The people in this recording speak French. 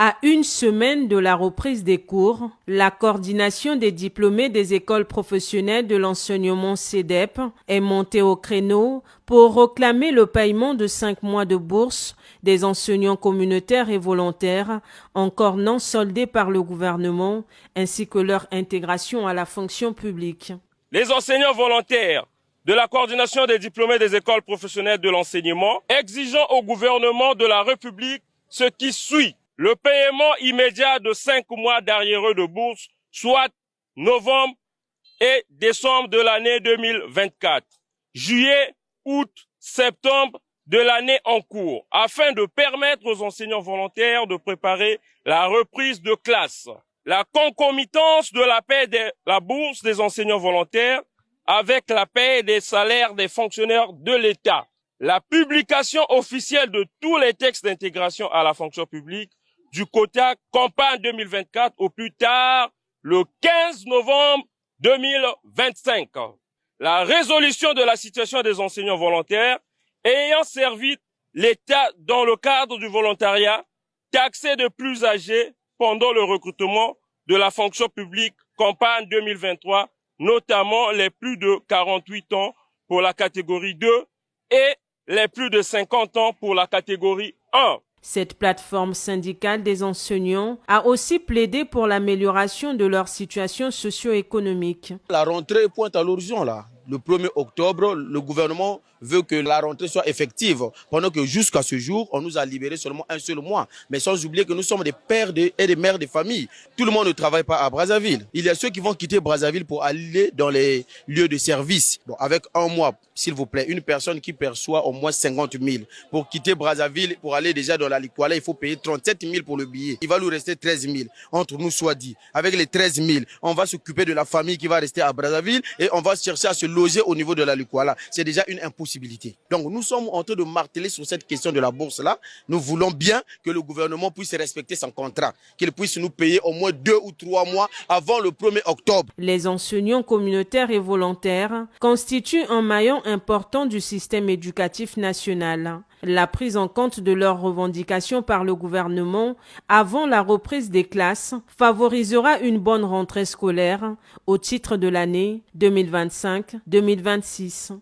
À une semaine de la reprise des cours, la coordination des diplômés des écoles professionnelles de l'enseignement CEDEP est montée au créneau pour réclamer le paiement de 5 mois de bourse des enseignants communautaires et volontaires encore non soldés par le gouvernement, ainsi que leur intégration à la fonction publique. Les enseignants volontaires de la coordination des diplômés des écoles professionnelles de l'enseignement, exigeant au gouvernement de la République ce qui suit. Le paiement immédiat de 5 mois d'arriérés de bourse, soit novembre et décembre de l'année 2024, juillet, août, septembre de l'année en cours, afin de permettre aux enseignants volontaires de préparer la reprise de classe. La concomitance de la paie de la bourse des enseignants volontaires avec la paie des salaires des fonctionnaires de l'État. La publication officielle de tous les textes d'intégration à la fonction publique du quota campagne 2024 au plus tard le 15 novembre 2025. La résolution de la situation des enseignants volontaires ayant servi l'État dans le cadre du volontariat taxé de plus âgés pendant le recrutement de la fonction publique campagne 2023, notamment les plus de 48 ans pour la catégorie 2 et les plus de 50 ans pour la catégorie 1. Cette plateforme syndicale des enseignants a aussi plaidé pour l'amélioration de leur situation socio-économique. La rentrée pointe à l'horizon là. Le 1er octobre, le gouvernement veut que la rentrée soit effective, pendant que jusqu'à ce jour, on nous a libéré seulement un seul mois. Mais sans oublier que nous sommes des pères et des mères de famille. Tout le monde ne travaille pas à Brazzaville. Il y a ceux qui vont quitter Brazzaville pour aller dans les lieux de service. Bon, avec un mois, s'il vous plaît, une personne qui perçoit au moins 50 000. Pour quitter Brazzaville, pour aller déjà dans la Likwala, il faut payer 37 000 pour le billet. Il va nous rester 13 000, entre nous soit dit. Avec les 13 000, on va s'occuper de la famille qui va rester à Brazzaville et on va chercher à se loger au niveau de la Likwala. C'est déjà une impossibilité. Donc nous sommes en train de marteler sur cette question de la bourse-là. Nous voulons bien que le gouvernement puisse respecter son contrat, qu'il puisse nous payer au moins 2 ou 3 mois avant le 1er octobre. Les enseignants communautaires et volontaires constituent un maillon important du système éducatif national. La prise en compte de leurs revendications par le gouvernement avant la reprise des classes favorisera une bonne rentrée scolaire au titre de l'année 2025-2026.